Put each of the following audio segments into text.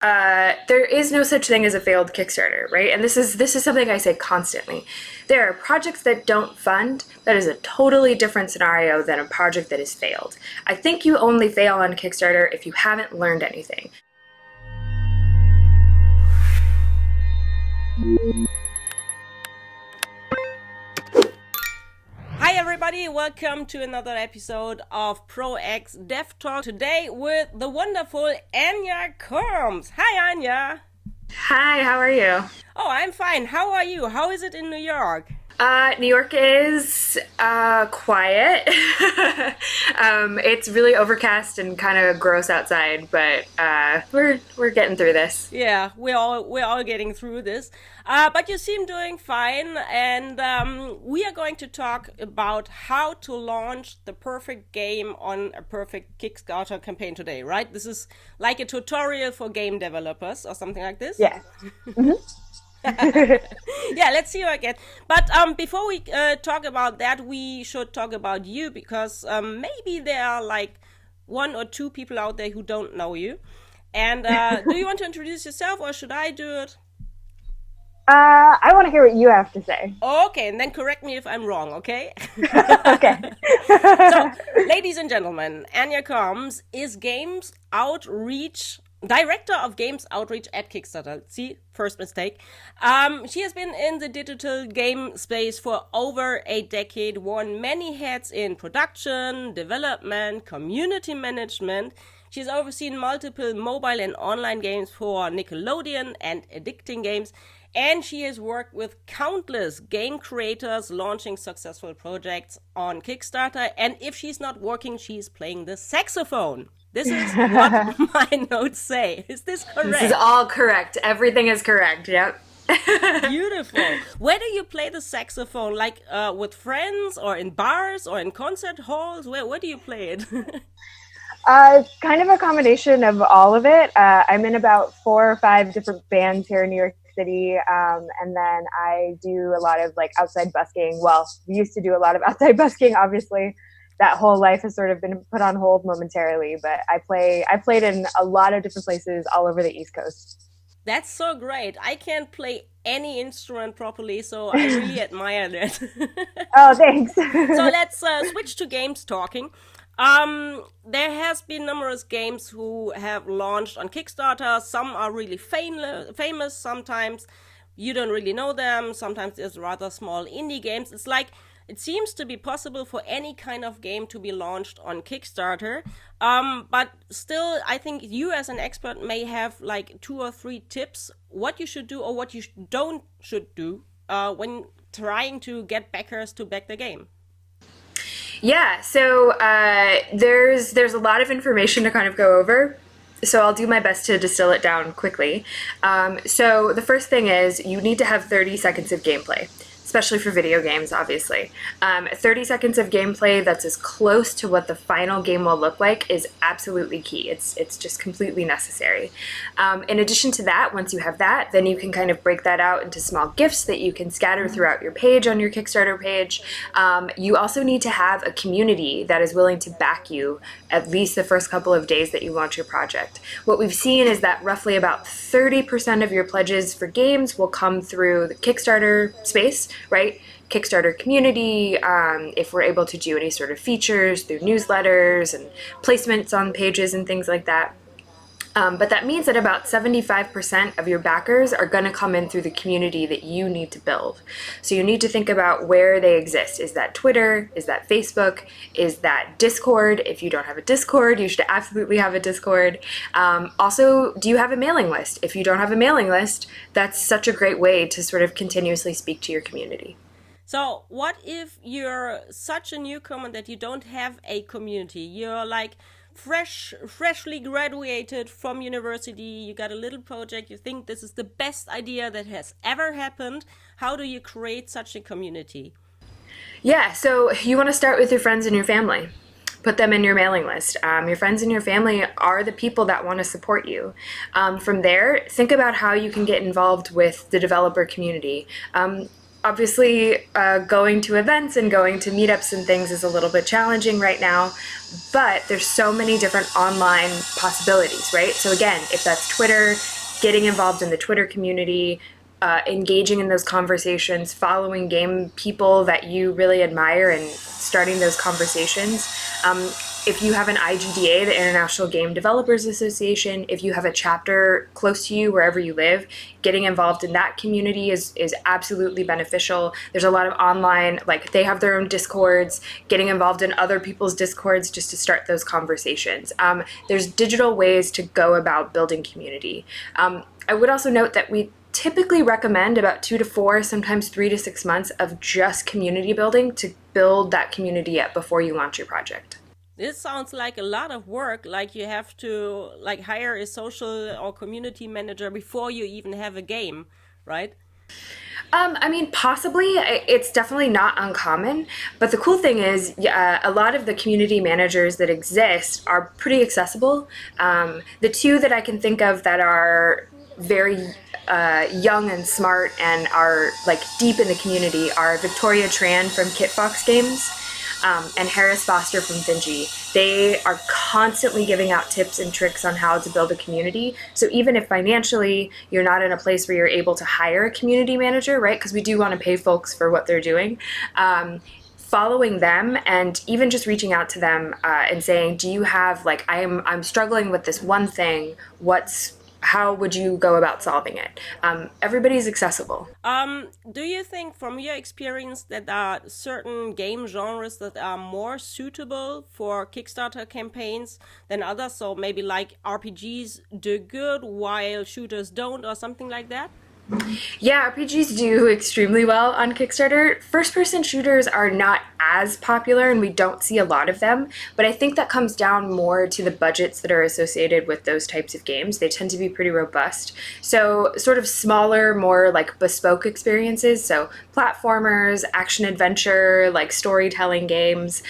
There is no such thing as a failed Kickstarter, right? And this is something I say constantly. There are projects that don't fund. That is a totally different scenario than a project that has failed. I think you only fail on Kickstarter if you haven't learned anything. Hi everybody, welcome to another episode of Pro X Dev Talk. Today with the wonderful Anya Combs. Hi Anya. Hi, how are you? Oh, I'm fine. How are you? How is it in New York? New York is quiet. It's really overcast and kind of gross outside, but we're getting through this. Yeah, we're all getting through this. But you seem doing fine, and we are going to talk about how to launch the perfect game on a perfect Kickstarter campaign today, right? This is like a tutorial for game developers or something like this. Yes. Yeah, let's see how I get. But before we talk about that, we should talk about you because maybe there are like one or two people out there who don't know you. And do you want to introduce yourself, or should I do it? I want to hear what you have to say. Okay, and then correct me if I'm wrong, okay? Okay. So, ladies and gentlemen, Anya Combs is Games Outreach Director of Games Outreach at Kickstarter. See, first mistake. She has been in the digital game space for over a decade, worn many hats in production, development, community management. She's overseen multiple mobile and online games for Nickelodeon and addicting games, and she has worked with countless game creators launching successful projects on Kickstarter. And if she's not working, she's playing the saxophone. This is what my notes say. Is this correct? This is all correct. Everything is correct. Yep. Beautiful. Where do you play the saxophone? Like with friends, or in bars, or in concert halls? Where do you play it? Kind of a combination of all of it. I'm in about 4 or 5 different bands here in New York City, and then I do a lot of like outside busking. Well, we used to do a lot of outside busking, obviously. That whole life has sort of been put on hold momentarily, but I played in a lot of different places all over the East Coast. That's so great. I can't play any instrument properly, so I really admire that. Oh, thanks. So let's switch to games talking. There has been numerous games who have launched on Kickstarter. Some are really famous. Sometimes you don't really know them. Sometimes there's rather small indie games. It's like it seems to be possible for any kind of game to be launched on Kickstarter. But still, I think you as an expert may have like 2 or 3 tips what you should do or what you don't should do when trying to get backers to back the game. Yeah, so there's a lot of information to kind of go over. So I'll do my best to distill it down quickly. So the first thing is you need to have 30 seconds of gameplay, especially for video games, obviously. 30 seconds of gameplay that's as close to what the final game will look like is absolutely key. It's just completely necessary. In addition to that, once you have that, then you can kind of break that out into small GIFs that you can scatter throughout your page on your Kickstarter page. You also need to have a community that is willing to back you at least the first couple of days that you launch your project. What we've seen is that roughly about 30% of your pledges for games will come through the Kickstarter space, right? Kickstarter community, if we're able to do any sort of features through newsletters and placements on pages and things like that. But that means that about 75% of your backers are going to come in through the community that you need to build. So you need to think about where they exist. Is that Twitter? Is that Facebook? Is that Discord? If you don't have a Discord, you should absolutely have a Discord. Also, do you have a mailing list? If you don't have a mailing list, that's such a great way to sort of continuously speak to your community. So what if you're such a newcomer that you don't have a community? You're like freshly graduated from university, you got a little project, you think this is the best idea that has ever happened. How do you create such a community? Yeah, so you want to start with your friends and your family. Put them in your mailing list. Your friends and your family are the people that want to support you. From there, think about how you can get involved with the developer community. obviously, going to events and going to meetups and things is a little bit challenging right now, but there's so many different online possibilities, right? So again, if that's Twitter, getting involved in the Twitter community, engaging in those conversations, following game people that you really admire and starting those conversations. If you have an IGDA, the International Game Developers Association, if you have a chapter close to you wherever you live, getting involved in that community is absolutely beneficial. There's a lot of online, like they have their own Discords, getting involved in other people's Discords just to start those conversations. There's digital ways to go about building community. I would also note that we typically recommend about 2 to 4, sometimes 3 to 6 months of just community building to build that community up before you launch your project. This sounds like a lot of work, like you have to like hire a social or community manager before you even have a game, right? I mean, possibly. It's definitely not uncommon. But the cool thing is, a lot of the community managers that exist are pretty accessible. The two that I can think of that are very young and smart and are like deep in the community are Victoria Tran from Kitfox Games and Harris Foster from Finji. They are constantly giving out tips and tricks on how to build a community. So even if financially you're not in a place where you're able to hire a community manager, right? Because we do want to pay folks for what they're doing. Following them and even just reaching out to them and saying, do you have like, I'm struggling with this one thing. How would you go about solving it? Everybody's accessible. Do you think from your experience that there are certain game genres that are more suitable for Kickstarter campaigns than others? So maybe like RPGs do good while shooters don't or something like that? Yeah, RPGs do extremely well on Kickstarter. First-person shooters are not as popular and we don't see a lot of them, but I think that comes down more to the budgets that are associated with those types of games. They tend to be pretty robust. So sort of smaller, more like bespoke experiences, so platformers, action-adventure, like storytelling games,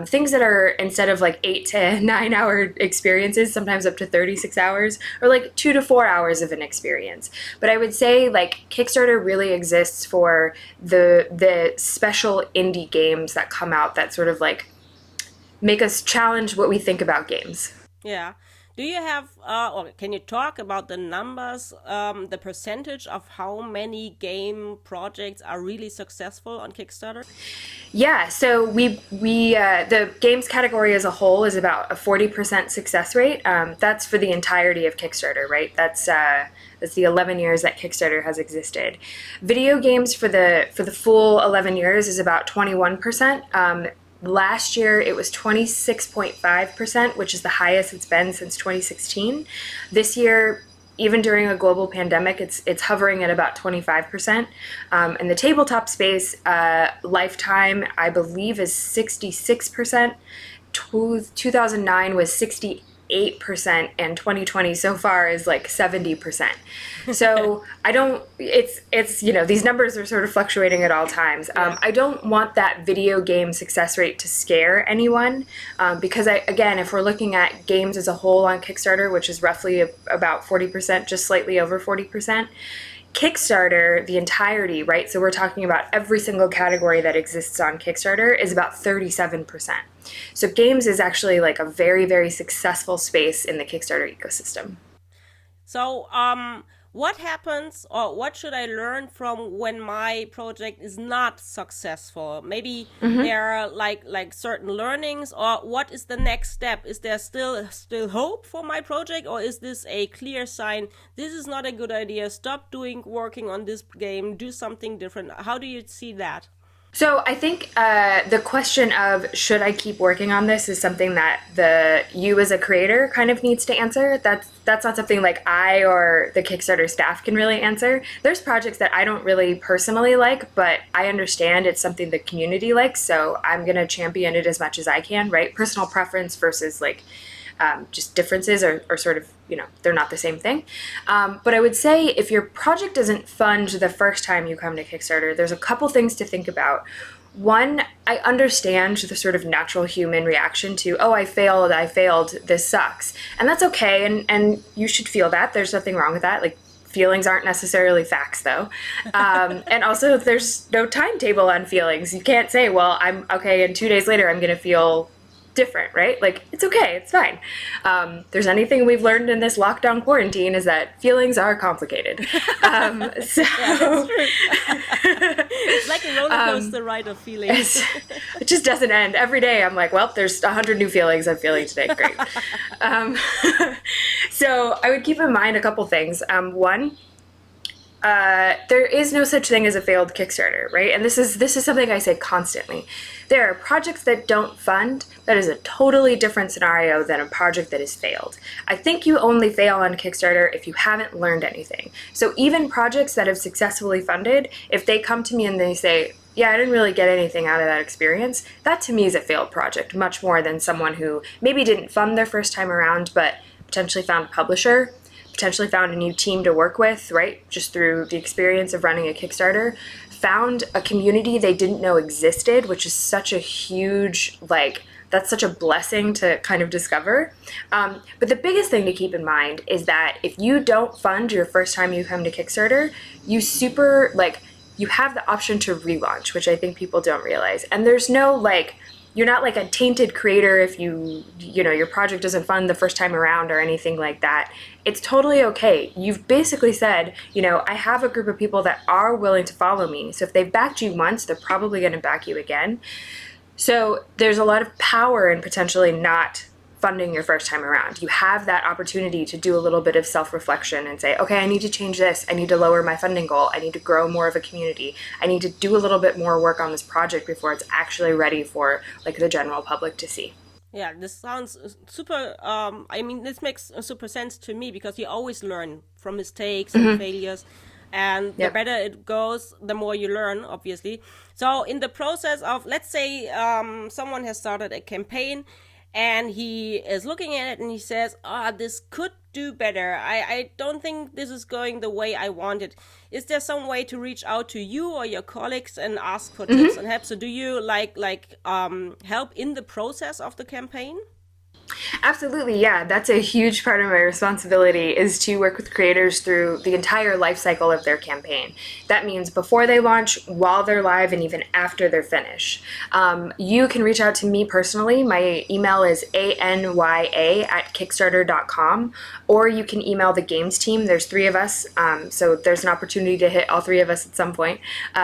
things that are instead of like 8 to 9 hour experiences, sometimes up to 36 hours, or like 2 to 4 hours of an experience. But I would say like Kickstarter really exists for the special indie games that come out that sort of like make us challenge what we think about games. Yeah. Do you have, or can you talk about the numbers, the percentage of how many game projects are really successful on Kickstarter? Yeah, so we the games category as a whole is about a 40% success rate. That's for the entirety of Kickstarter, right? That's the 11 years that Kickstarter has existed. Video games for the full 11 years is about 21%. Last year, it was 26.5%, which is the highest it's been since 2016. This year, even during a global pandemic, it's hovering at about 25%. In the tabletop space, lifetime, I believe, is 66%. 2009 was 68%, and 2020 so far is like 70%. So it's these numbers are sort of fluctuating at all times. I don't want that video game success rate to scare anyone because if we're looking at games as a whole on Kickstarter, which is roughly about 40%, just slightly over 40%, Kickstarter, the entirety, right? So we're talking about every single category that exists on Kickstarter is about 37%. So games is actually like a very, very successful space in the Kickstarter ecosystem. So, what happens or what should I learn from when my project is not successful? Maybe there are like certain learnings, or what is the next step? Is there still hope for my project, or is this a clear sign this is not a good idea? Stop working on this game, do something different. How do you see that? So I think the question of should I keep working on this is something that you as a creator kind of needs to answer. That's not something like I or the Kickstarter staff can really answer. There's projects that I don't really personally like, but I understand it's something the community likes, so I'm going to champion it as much as I can, right? Personal preference versus like just differences are sort of, they're not the same thing. But I would say if your project doesn't fund the first time you come to Kickstarter, there's a couple things to think about. One, I understand the sort of natural human reaction to, oh, I failed, this sucks. And that's okay, and you should feel that. There's nothing wrong with that. Like, Feelings aren't necessarily facts, though. And also, there's no timetable on feelings. You can't say, well, I'm okay, and 2 days later, I'm going to feel different, right? Like, it's okay, it's fine. There's anything we've learned in this lockdown quarantine is that feelings are complicated. So Yeah, that's true. It's like a roller coaster ride of feelings. it just doesn't end. Every day I'm like, well, there's 100 new feelings I'm feeling today. Great. So I would keep in mind a couple things. One, there is no such thing as a failed Kickstarter, right? And this is something I say constantly. There are projects that don't fund. That is a totally different scenario than a project that has failed. I think you only fail on Kickstarter if you haven't learned anything. So even projects that have successfully funded, if they come to me and they say, yeah, I didn't really get anything out of that experience, that to me is a failed project, much more than someone who maybe didn't fund their first time around, but potentially found a publisher, potentially found a new team to work with, right? Just through the experience of running a Kickstarter, found a community they didn't know existed, which is such a huge, that's such a blessing to kind of discover. But the biggest thing to keep in mind is that if you don't fund your first time you come to Kickstarter, you have the option to relaunch, which I think people don't realize. And there's no you're not like a tainted creator if your project doesn't fund the first time around or anything like that. It's totally okay. You've basically said, I have a group of people that are willing to follow me. So if they've backed you once, they're probably going to back you again. So there's a lot of power in potentially not funding your first time around. You have that opportunity to do a little bit of self-reflection and say, okay, I need to change this. I need to lower my funding goal. I need to grow more of a community. I need to do a little bit more work on this project before it's actually ready for the general public to see. Yeah, this sounds super. This makes super sense to me because you always learn from mistakes and failures. And the better it goes, the more you learn, obviously. So in the process of, let's say someone has started a campaign and he is looking at it and he says, this could do better. I don't think this is going the way I want it. Is there some way to reach out to you or your colleagues and ask for tips and help? So do you help in the process of the campaign? Absolutely, yeah. That's a huge part of my responsibility is to work with creators through the entire life cycle of their campaign. That means before they launch, while they're live, and even after they're finished. You can reach out to me personally. My email is anya@kickstarter.com, or you can email the games team. There's 3 of us, so there's an opportunity to hit all 3 of us at some point,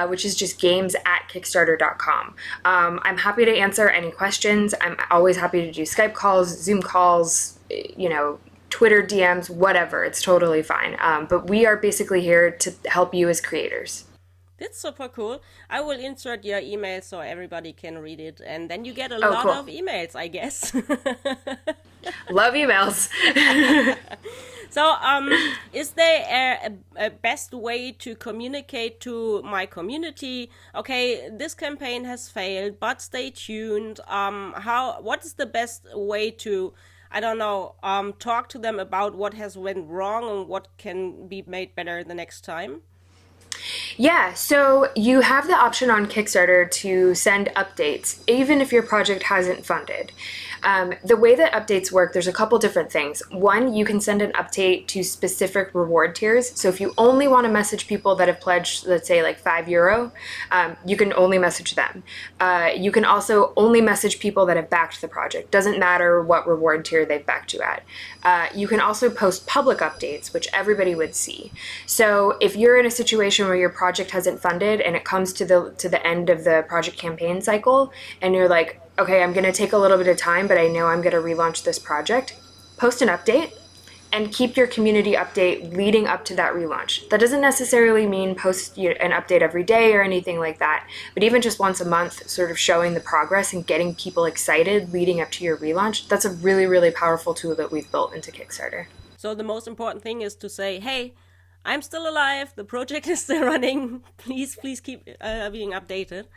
which is just games@kickstarter.com. I'm happy to answer any questions. I'm always happy to do Skype calls, Zoom calls, Twitter DMs, whatever. It's totally fine. But we are basically here to help you as creators. That's super cool. I will insert your email so everybody can read it. And then you get a lot of emails, I guess. Love emails. So, is there a best way to communicate to my community? Okay, this campaign has failed, but stay tuned. What is the best way to, talk to them about what has went wrong and what can be made better the next time? Yeah, so you have the option on Kickstarter to send updates, even if your project hasn't funded. The way that updates work, there's a couple different things. One, you can send an update to specific reward tiers. So if you only want to message people that have pledged, let's say €5, you can only message them. You can also only message people that have backed the project. Doesn't matter what reward tier they've backed you at. You can also post public updates, which everybody would see. So if you're in a situation where your project hasn't funded and it comes to the end of the project campaign cycle and you're like, okay, I'm going to take a little bit of time, but I know I'm going to relaunch this project, post an update and keep your community update leading up to that relaunch. That doesn't necessarily mean post an update every day or anything like that, but even just once a month, sort of showing the progress and getting people excited leading up to your relaunch, that's a really, really powerful tool that we've built into Kickstarter. So the most important thing is to say, hey, I'm still alive, the project is still running, please keep being updated.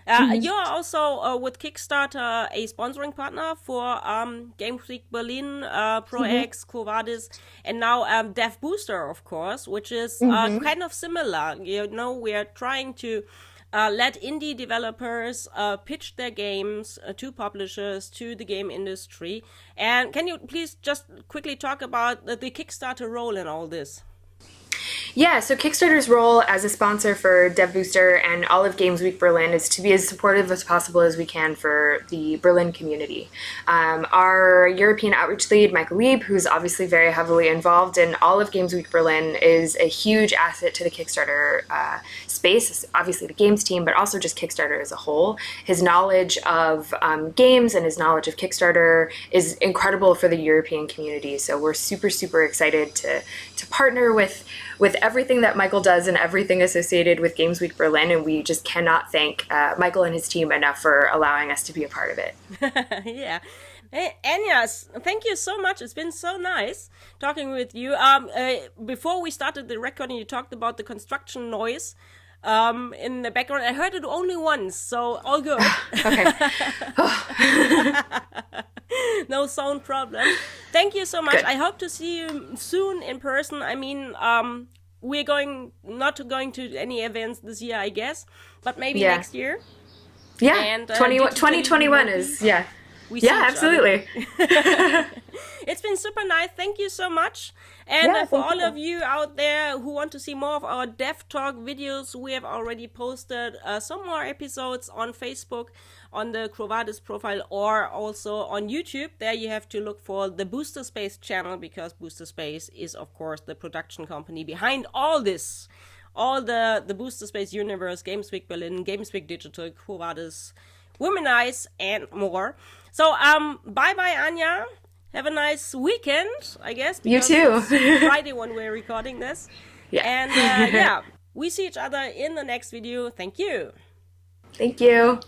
You're also with Kickstarter a sponsoring partner for Games Week Berlin, ProX, QUO VADIS, and now Dev Booster, of course, which is kind of similar. We are trying to let indie developers pitch their games to publishers, to the game industry. And can you please just quickly talk about the Kickstarter role in all this? Yeah, so Kickstarter's role as a sponsor for Dev Booster and all of Games Week Berlin is to be as supportive as possible as we can for the Berlin community. Our European outreach lead, Michael Lieb, who's obviously very heavily involved in all of Games Week Berlin, is a huge asset to the Kickstarter space, obviously the games team, but also just Kickstarter as a whole. His knowledge of games and his knowledge of Kickstarter is incredible for the European community. So we're super, super excited to partner with everything that Michael does and everything associated with Games Week Berlin, and we just cannot thank Michael and his team enough for allowing us to be a part of it. Yeah. Hey, Anya, thank you so much. It's been so nice talking with you. Before we started the recording, you talked about the construction noise in the background. I heard it only once, so all good. Okay. No sound problem. Thank you so much. Good. I hope to see you soon in person. I mean, we're not going to any events this year, I guess, but maybe next year. Yeah, and 2021 is, yeah. Absolutely. It's been super nice. Thank you so much. And for all of you out there who want to see more of our Dev Talk videos, we have already posted some more episodes on Facebook, on the QUO VADIS profile, or also on YouTube. There you have to look for the Booster Space channel, because Booster Space is, of course, the production company behind all this. All the Booster Space universe, Games Week Berlin, Games Week Digital, QUO VADIS Womenize, and more. So, bye-bye, Anya. Have a nice weekend, I guess. You too. It's Friday when we're recording this. Yeah. And, we see each other in the next video. Thank you. Thank you.